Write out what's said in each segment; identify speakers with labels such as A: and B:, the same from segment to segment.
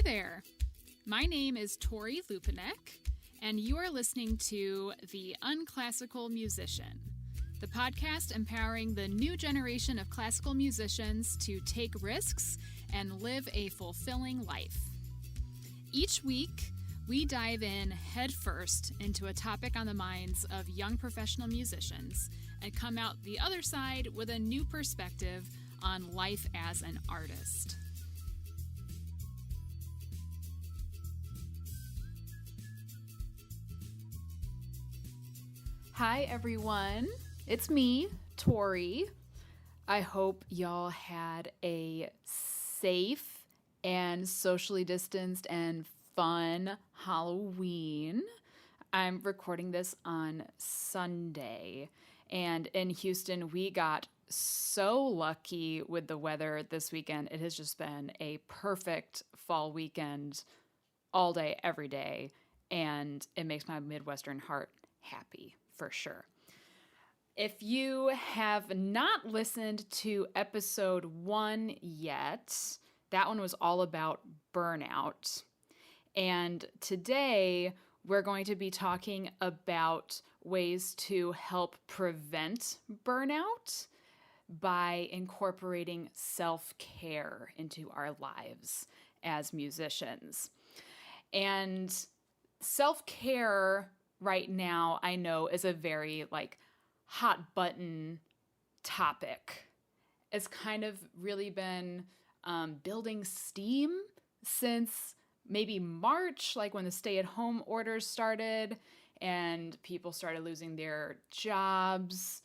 A: there! My name is Tori Lupinek, and you are listening to The Unclassical Musician, the podcast empowering the new generation of classical musicians to take risks and live a fulfilling life. Each week, we dive in headfirst into a topic on the minds of young professional musicians and come out the other side with a new perspective on life as an artist. Hi, everyone. It's me, Tori. I hope y'all had a safe and socially distanced and fun Halloween. I'm recording this on Sunday, and in Houston, we got so lucky with the weather this weekend. It has just been a perfect fall weekend all day, every day, and it makes my Midwestern heart happy. For sure. If you have not listened to episode 1 yet, that one was all about burnout. And today we're going to be talking about ways to help prevent burnout by incorporating self-care into our lives as musicians. And self-care right now, I know, is a very hot button topic. It's kind of really been building steam since maybe March, when the stay-at-home orders started and people started losing their jobs,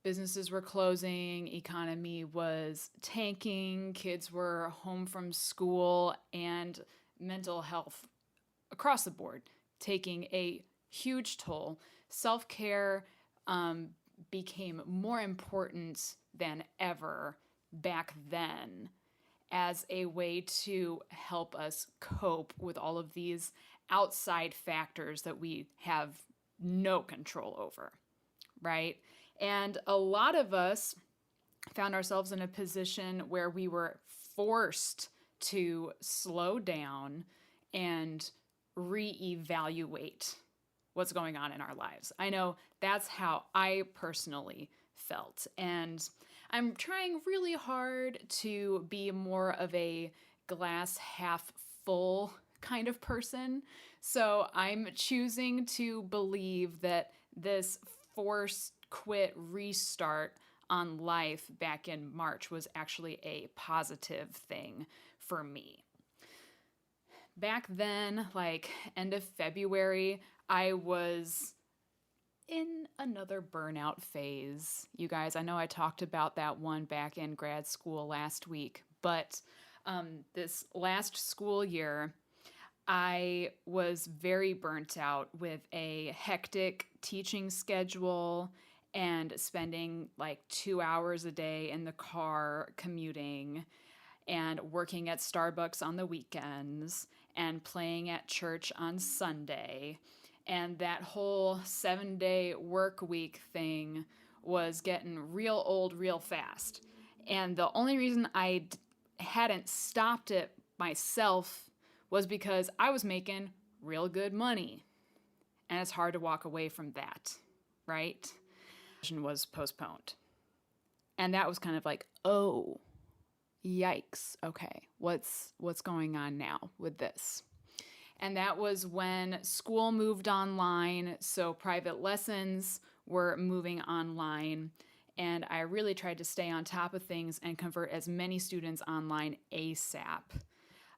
A: businesses were closing, economy was tanking, kids were home from school, and mental health across the board taking a huge toll. Self-care became more important than ever back then as a way to help us cope with all of these outside factors that we have no control over, right? And a lot of us found ourselves in a position where we were forced to slow down and reevaluate what's going on in our lives. I know that's how I personally felt. And I'm trying really hard to be more of a glass half full kind of person. So I'm choosing to believe that this forced quit restart on life back in March was actually a positive thing for me. Back then, end of February, I was in another burnout phase. You guys, I know I talked about that one back in grad school last week, but this last school year, I was very burnt out with a hectic teaching schedule and spending 2 hours a day in the car commuting and working at Starbucks on the weekends and playing at church on Sunday. And that whole 7-day work week thing was getting real old real fast. And the only reason I hadn't stopped it myself was because I was making real good money. And it's hard to walk away from that, right? Was postponed. And that was kind of oh, yikes. Okay, what's going on now with this? And that was when school moved online, so private lessons were moving online, and I really tried to stay on top of things and convert as many students online ASAP.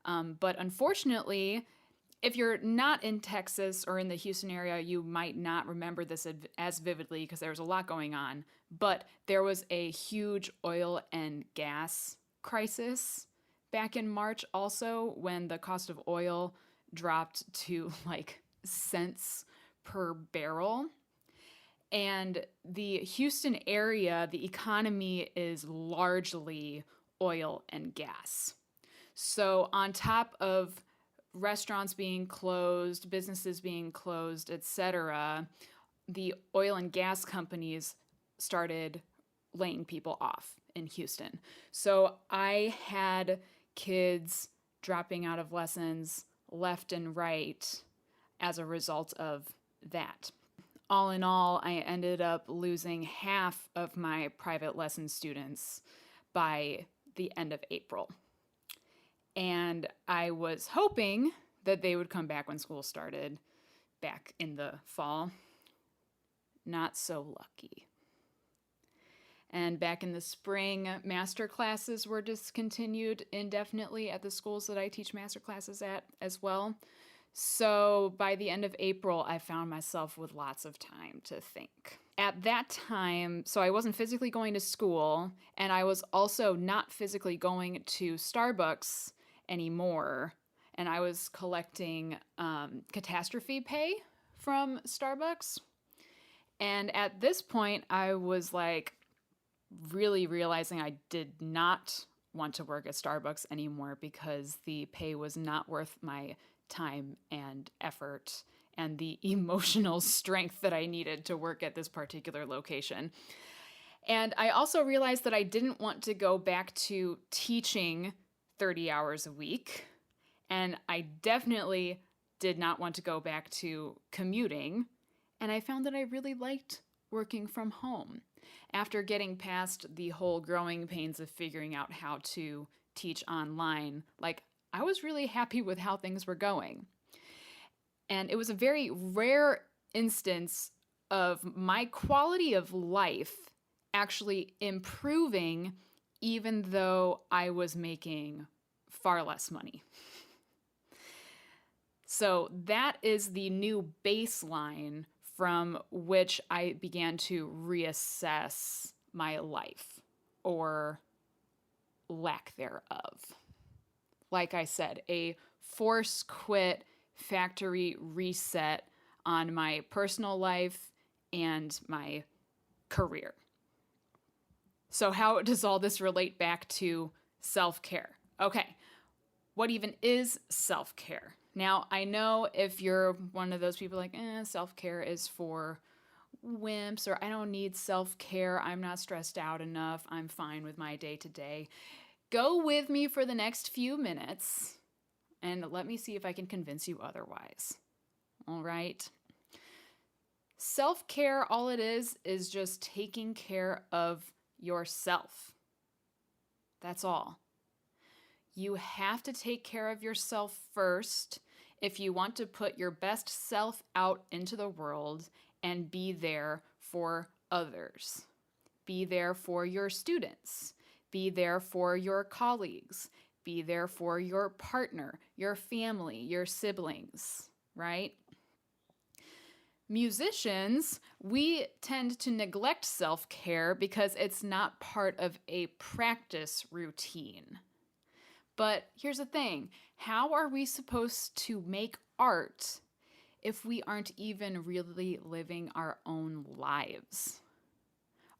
A: But unfortunately, if you're not in Texas or in the Houston area, you might not remember this as vividly because there was a lot going on. But there was a huge oil and gas crisis back in March also, when the cost of oil dropped to cents per barrel. And the Houston area, the economy is largely oil and gas. So on top of restaurants being closed, businesses being closed, etc., the oil and gas companies started laying people off in Houston. So I had kids dropping out of lessons left and right as a result of that. All in all, I ended up losing half of my private lesson students by the end of April. And I was hoping that they would come back when school started back in the fall. Not so lucky. And back in the spring, master classes were discontinued indefinitely at the schools that I teach master classes at as well. So by the end of April, I found myself with lots of time to think. At that time, so I wasn't physically going to school, and I was also not physically going to Starbucks anymore, and I was collecting catastrophe pay from Starbucks. And at this point, I was like really realizing I did not want to work at Starbucks anymore because the pay was not worth my time and effort and the emotional strength that I needed to work at this particular location. And I also realized that I didn't want to go back to teaching 30 hours a week. And I definitely did not want to go back to commuting. And I found that I really liked working from home. After getting past the whole growing pains of figuring out how to teach online, I was really happy with how things were going. And it was a very rare instance of my quality of life actually improving even though I was making far less money. So that is the new baseline from which I began to reassess my life, or lack thereof. Like I said, a force quit factory reset on my personal life and my career. So how does all this relate back to self-care? Okay, what even is self-care? Now, I know if you're one of those people self-care is for wimps, or I don't need self-care, I'm not stressed out enough, I'm fine with my day-to-day. Go with me for the next few minutes and let me see if I can convince you otherwise. All right? Self-care, all it is just taking care of yourself. That's all. You have to take care of yourself first if you want to put your best self out into the world and be there for others. Be there for your students. Be there for your colleagues. Be there for your partner, your family, your siblings, right? Musicians, we tend to neglect self-care because it's not part of a practice routine. But here's the thing, how are we supposed to make art if we aren't even really living our own lives?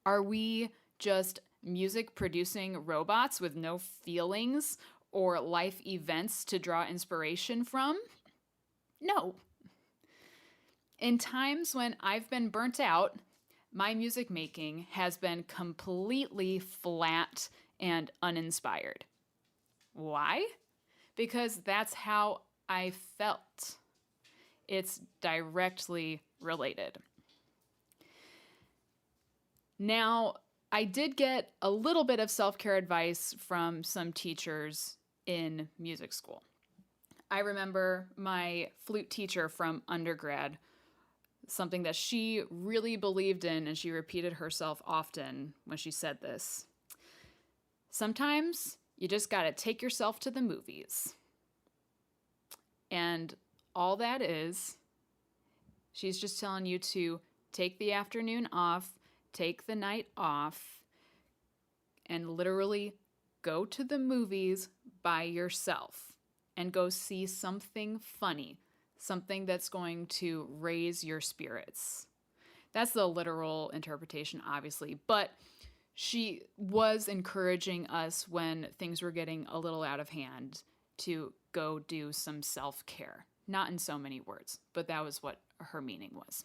A: Are we just music producing robots with no feelings or life events to draw inspiration from? No. In times when I've been burnt out, my music making has been completely flat and uninspired. Why? Because that's how I felt. It's directly related. Now, I did get a little bit of self-care advice from some teachers in music school. I remember my flute teacher from undergrad, something that she really believed in, and she repeated herself often when she said this. Sometimes you just gotta take yourself to the movies. And all that is, she's just telling you to take the afternoon off, take the night off, and literally go to the movies by yourself and go see something funny, something that's going to raise your spirits. That's the literal interpretation, obviously, but she was encouraging us when things were getting a little out of hand to go do some self-care. Not in so many words, but that was what her meaning was.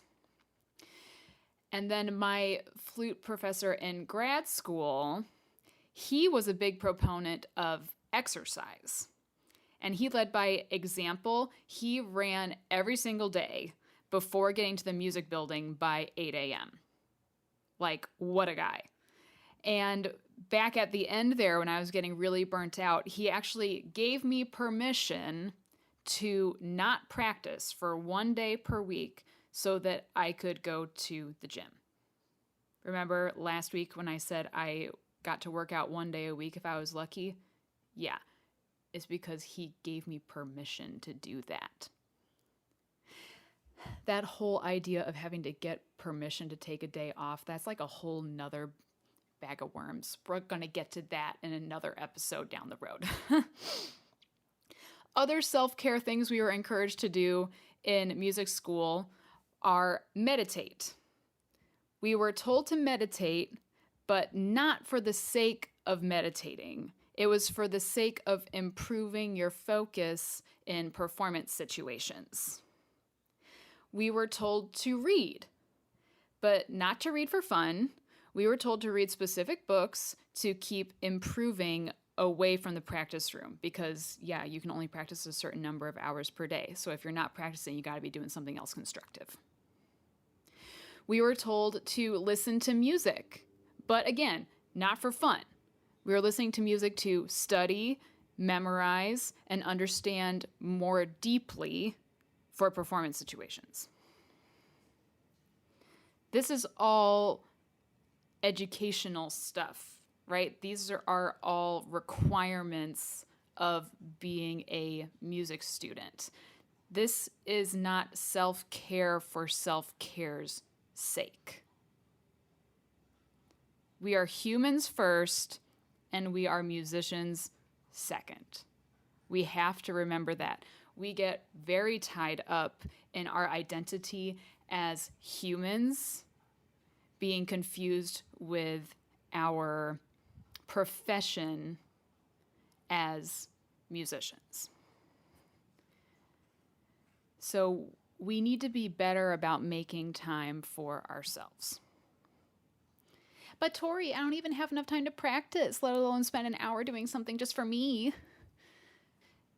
A: And then my flute professor in grad school, he was a big proponent of exercise. And he led by example. He ran every single day before getting to the music building by 8 a.m. Like, what a guy. And back at the end there, when I was getting really burnt out, he actually gave me permission to not practice for 1 day per week so that I could go to the gym. Remember last week when I said I got to work out 1 day a week if I was lucky? Yeah, it's because he gave me permission to do that. That whole idea of having to get permission to take a day off, that's like a whole nother bag of worms. We're going to get to that in another episode down the road. Other self-care things we were encouraged to do in music school are meditate. We were told to meditate, but not for the sake of meditating. It was for the sake of improving your focus in performance situations. We were told to read, but not to read for fun. We were told to read specific books to keep improving away from the practice room because, yeah, you can only practice a certain number of hours per day. So if you're not practicing, you got to be doing something else constructive. We were told to listen to music, but again, not for fun. We were listening to music to study, memorize, and understand more deeply for performance situations. This is all educational stuff, right? These are all requirements of being a music student. This is not self-care for self-care's sake. We are humans first, and we are musicians second. We have to remember that. We get very tied up in our identity as humans, being confused with our profession as musicians. So we need to be better about making time for ourselves. But Tori, I don't even have enough time to practice, let alone spend an hour doing something just for me.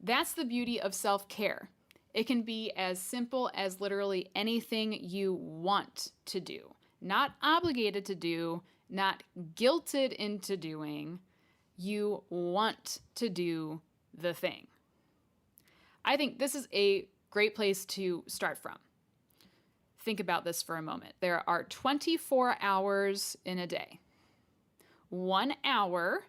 A: That's the beauty of self-care. It can be as simple as literally anything you want to do. Not obligated to do, not guilted into doing. You want to do the thing. I think this is a great place to start from. Think about this for a moment. There are 24 hours in a day. 1 hour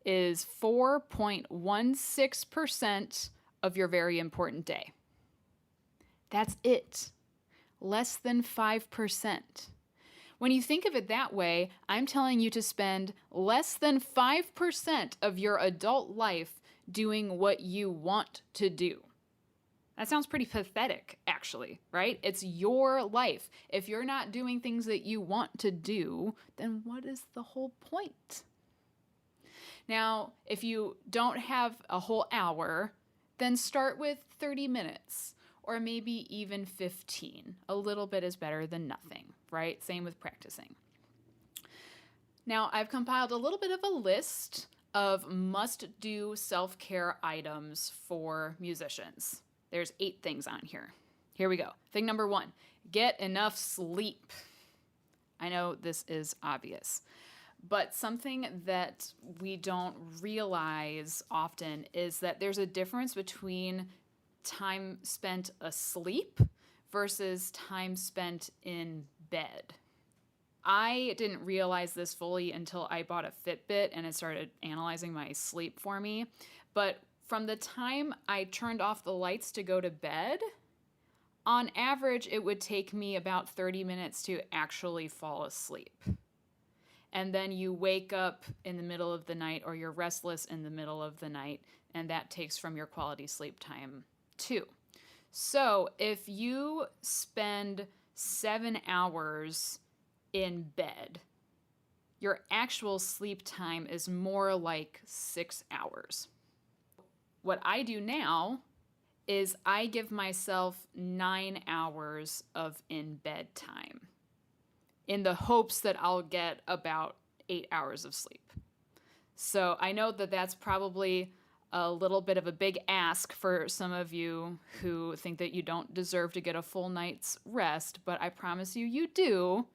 A: is 4.16% of your very important day. That's it. Less than 5%. When you think of it that way, I'm telling you to spend less than 5% of your adult life doing what you want to do. That sounds pretty pathetic, actually, right? It's your life. If you're not doing things that you want to do, then what is the whole point? Now, if you don't have a whole hour, then start with 30 minutes or maybe even 15. A little bit is better than nothing, right? Same with practicing. Now, I've compiled a little bit of a list of must-do self-care items for musicians. There's 8 things on here. Here we go. Thing number 1, get enough sleep. I know this is obvious, but something that we don't realize often is that there's a difference between time spent asleep versus time spent in bed. I didn't realize this fully until I bought a Fitbit and it started analyzing my sleep for me. But from the time I turned off the lights to go to bed, on average, it would take me about 30 minutes to actually fall asleep. And then you wake up in the middle of the night or you're restless in the middle of the night, and that takes from your quality sleep time too. So if you spend 7 hours in bed, your actual sleep time is more like 6 hours. What I do now is I give myself 9 hours of in-bed time in the hopes that I'll get about 8 hours of sleep. So I know that that's probably a little bit of a big ask for some of you who think that you don't deserve to get a full night's rest, but I promise you, you do.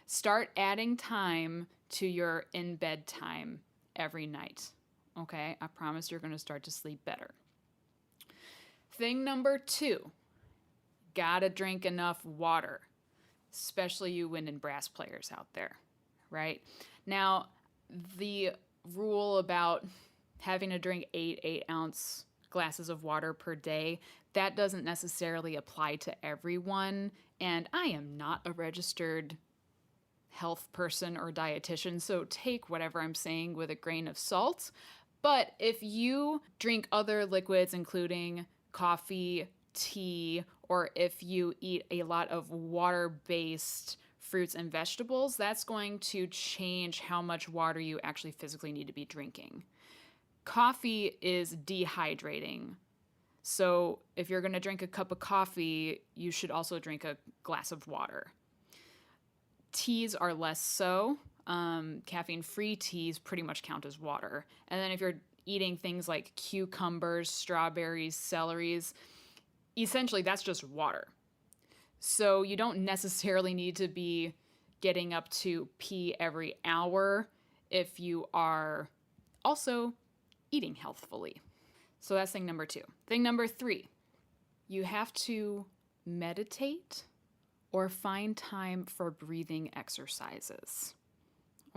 A: Start adding time to your in-bed time every night. Okay? I promise you're going to start to sleep better. Thing number 2, gotta drink enough water, especially you wind and brass players out there, right? Now, the rule about having to drink 8-ounce glasses of water per day, that doesn't necessarily apply to everyone. And I am not a registered health person or dietitian, so take whatever I'm saying with a grain of salt. But if you drink other liquids, including coffee, tea, or if you eat a lot of water-based fruits and vegetables, that's going to change how much water you actually physically need to be drinking. Coffee is dehydrating. So if you're going to drink a cup of coffee, you should also drink a glass of water. Teas are less so. Caffeine-free teas pretty much count as water. And then if you're eating things like cucumbers, strawberries, celeries, essentially that's just water. So you don't necessarily need to be getting up to pee every hour if you are also eating healthfully. So that's thing number 2. Thing number 3, you have to meditate or find time for breathing exercises.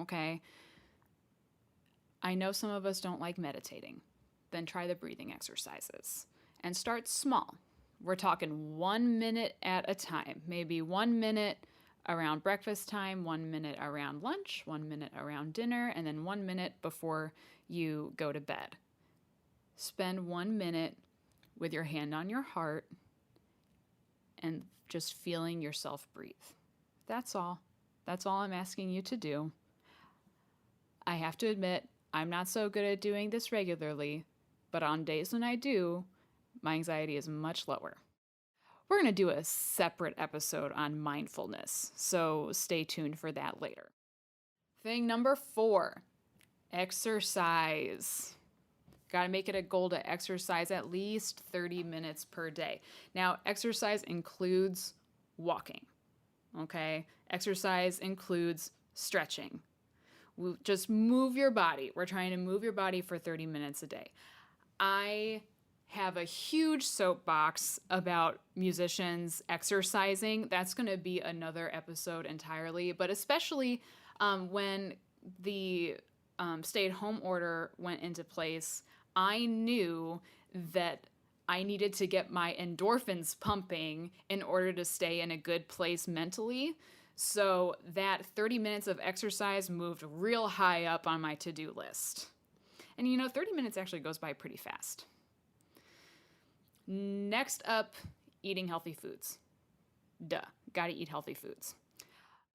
A: Okay? I know some of us don't like meditating. Then try the breathing exercises. And start small. We're talking 1 minute at a time. Maybe 1 minute around breakfast time, 1 minute around lunch, 1 minute around dinner, and then 1 minute before you go to bed. Spend 1 minute with your hand on your heart and just feeling yourself breathe. That's all. That's all I'm asking you to do. I have to admit, I'm not so good at doing this regularly, but on days when I do, my anxiety is much lower. We're going to do a separate episode on mindfulness, so stay tuned for that later. Thing number 4, exercise. Got to make it a goal to exercise at least 30 minutes per day. Now, exercise includes walking, okay? Exercise includes stretching. Just move your body. We're trying to move your body for 30 minutes a day. I have a huge soapbox about musicians exercising. That's going to be another episode entirely, but especially when the stay-at-home order went into place, I knew that I needed to get my endorphins pumping in order to stay in a good place mentally. So that 30 minutes of exercise moved real high up on my to-do list. And 30 minutes actually goes by pretty fast. Next up, eating healthy foods. Duh, gotta eat healthy foods.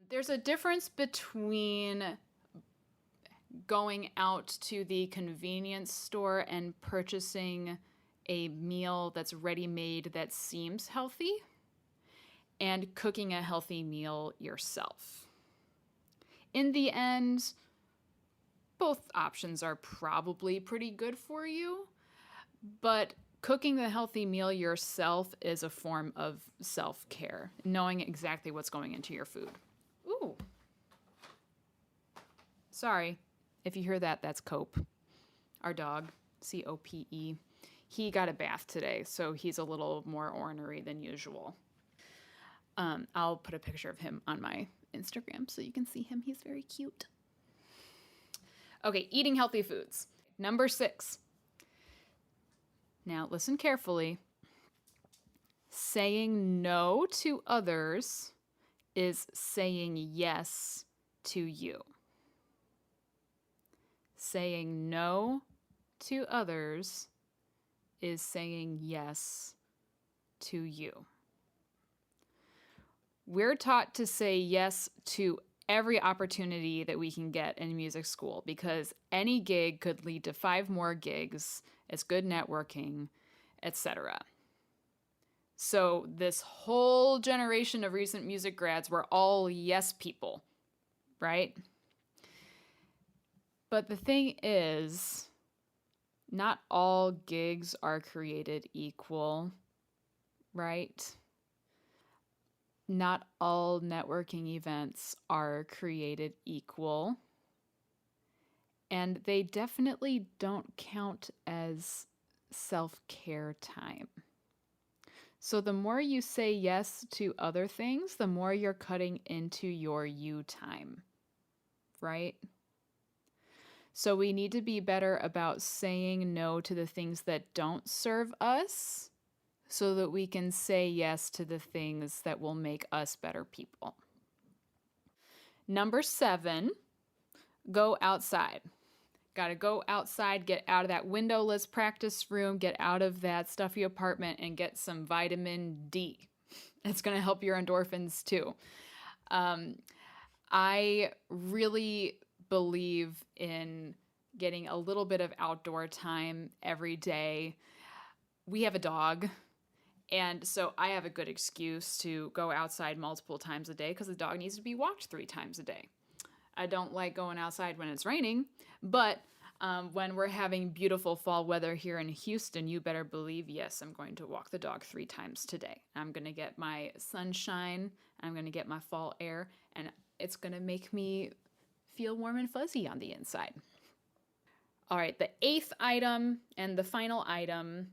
A: There's a difference between going out to the convenience store and purchasing a meal that's ready-made that seems healthy and cooking a healthy meal yourself. In the end, both options are probably pretty good for you, but cooking the healthy meal yourself is a form of self-care, knowing exactly what's going into your food. Ooh. Sorry. If you hear that, that's Cope, our dog, C-O-P-E. He got a bath today, so he's a little more ornery than usual. I'll put a picture of him on my Instagram so you can see him. He's very cute. Okay, eating healthy foods. Number 6. Now, listen carefully. Saying no to others is saying yes to you. Saying no to others is saying yes to you. We're taught to say yes to every opportunity that we can get in music school because any gig could lead to 5 more gigs. It's good networking, etc. So this whole generation of recent music grads were all yes people, right? But the thing is, Not all gigs are created equal, right? Not all networking events are created equal. And they definitely don't count as self-care time. So the more you say yes to other things, the more you're cutting into your you time, right? So we need to be better about saying no to the things that don't serve us so that we can say yes to the things that will make us better people. Number 7, go outside. Got to go outside, get out of that windowless practice room, get out of that stuffy apartment, and get some vitamin D. It's going to help your endorphins too. I really believe in getting a little bit of outdoor time every day. We have a dog, and so I have a good excuse to go outside multiple times a day because the dog needs to be walked 3 times a day. I don't like going outside when it's raining, but when we're having beautiful fall weather here in Houston, you better believe, yes, I'm going to walk the dog 3 times today. I'm going to get my sunshine, I'm going to get my fall air, and it's going to make me feel warm and fuzzy on the inside. All right, the 8th item and the final item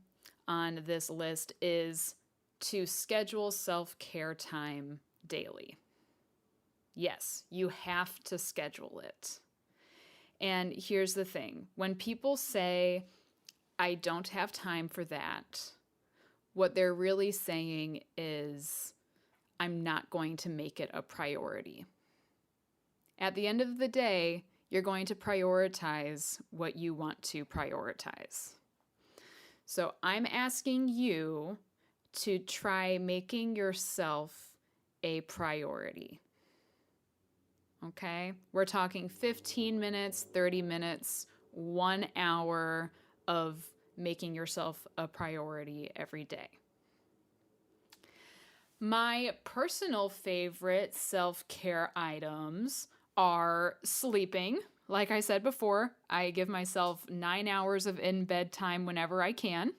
A: on this list is to schedule self-care time daily. Yes, you have to schedule it. And here's the thing. When people say, I don't have time for that, what they're really saying is, I'm not going to make it a priority. At the end of the day, you're going to prioritize what you want to prioritize. So I'm asking you to try making yourself a priority. Okay? We're talking 15 minutes, 30 minutes, 1 hour of making yourself a priority every day. My personal favorite self-care items are sleeping. Like I said before, I give myself 9 hours of in-bed time whenever I can.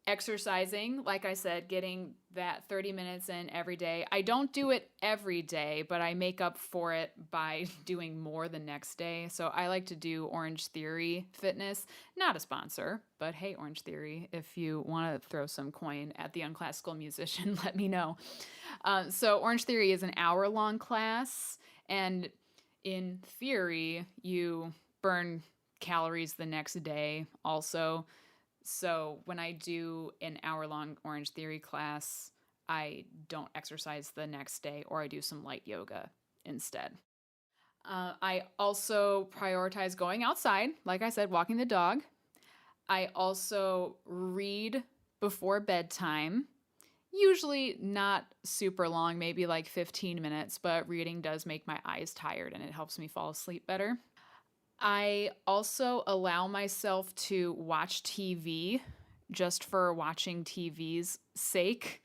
A: Exercising, like I said, getting that 30 minutes in every day. I don't do it every day, but I make up for it by doing more the next day. So I like to do Orange Theory Fitness. Not a sponsor, but hey, Orange Theory, if you want to throw some coin at the unclassical musician, let me know. So Orange Theory is an hour-long class, and in theory, you burn calories the next day also. So when I do an hour-long Orange Theory class, I don't exercise the next day, or I do some light yoga instead. I also prioritize going outside, like I said, walking the dog. I also read before bedtime, usually not super long, maybe like 15 minutes, but reading does make my eyes tired and it helps me fall asleep better. I also allow myself to watch TV just for watching TV's sake.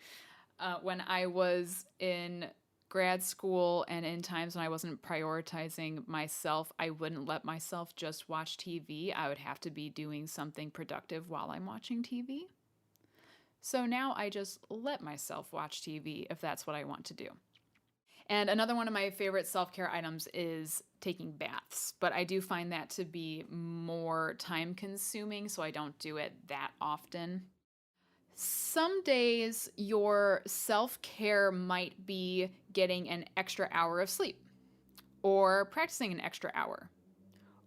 A: When I was in grad school and in times when I wasn't prioritizing myself, I wouldn't let myself just watch TV. I would have to be doing something productive while I'm watching TV. So now I just let myself watch TV if that's what I want to do. And another one of my favorite self-care items is taking baths, but I do find that to be more time-consuming, so I don't do it that often. Some days your self-care might be getting an extra hour of sleep, or practicing an extra hour,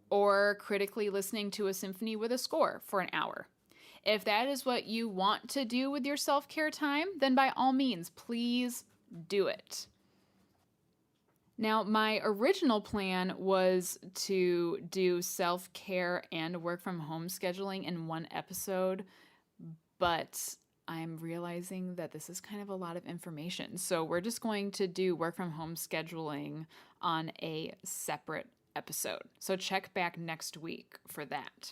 A: or critically listening to a symphony with a score for an hour. If that is what you want to do with your self-care time, then by all means, please do it. Now, my original plan was to do self-care and work from home scheduling in one episode, but I'm realizing that this is kind of a lot of information. So we're just going to do work from home scheduling on a separate episode. So check back next week for that.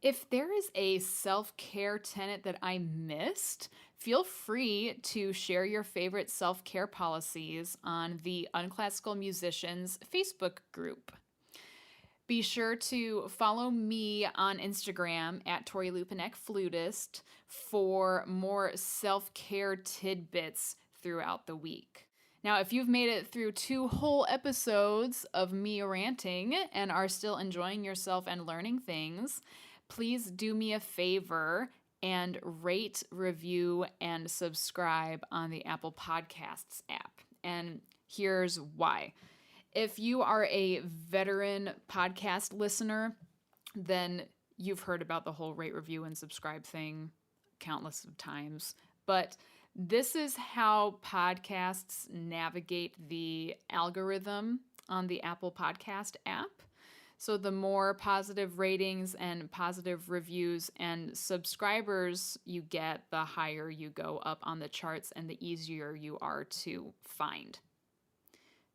A: If there is a self-care tenet that I missed, feel free to share your favorite self-care policies on the Unclassical Musicians Facebook group. Be sure to follow me on Instagram at Tori Lupinek Flutist for more self-care tidbits throughout the week. Now, if you've made it through 2 whole episodes of me ranting and are still enjoying yourself and learning things, please do me a favor and rate, review, and subscribe on the Apple Podcasts app. And here's why. If you are a veteran podcast listener, then you've heard about the whole rate, review, and subscribe thing countless of times. But this is how podcasts navigate the algorithm on the Apple Podcast app. So the more positive ratings and positive reviews and subscribers you get, the higher you go up on the charts and the easier you are to find.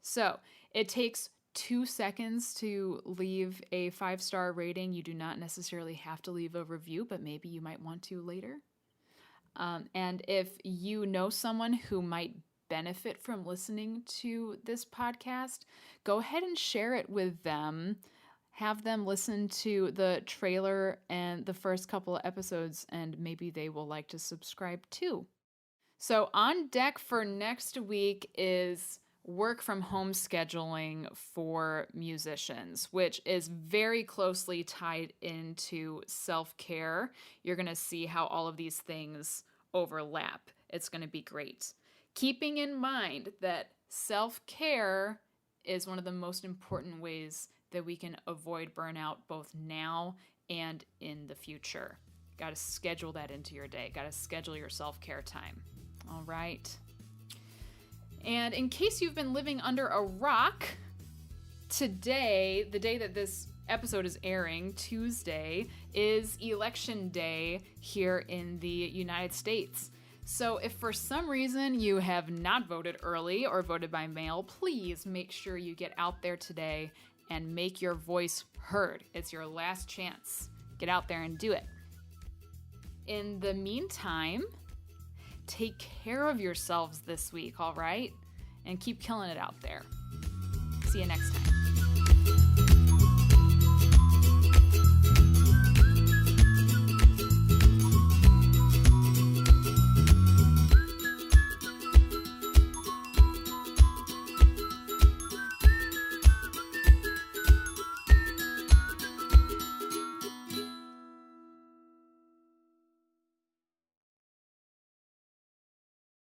A: So it takes 2 seconds to leave a 5-star rating. You do not necessarily have to leave a review, but maybe you might want to later. And if you know someone who might benefit from listening to this podcast, go ahead and share it with them. Have them listen to the trailer and the first couple of episodes, and maybe they will like to subscribe too. So on deck for next week is work from home scheduling for musicians, which is very closely tied into self-care. You're going to see how all of these things overlap. It's going to be great. Keeping in mind that self-care is one of the most important ways that we can avoid burnout both now and in the future. Got to schedule that into your day. Got to schedule your self-care time. All right. And in case you've been living under a rock, today, the day that this episode is airing, Tuesday, is election day here in the United States. So if for some reason you have not voted early or voted by mail, please make sure you get out there today and make your voice heard. It's your last chance. Get out there and do it. In the meantime, take care of yourselves this week, all right? And keep killing it out there. See you next time.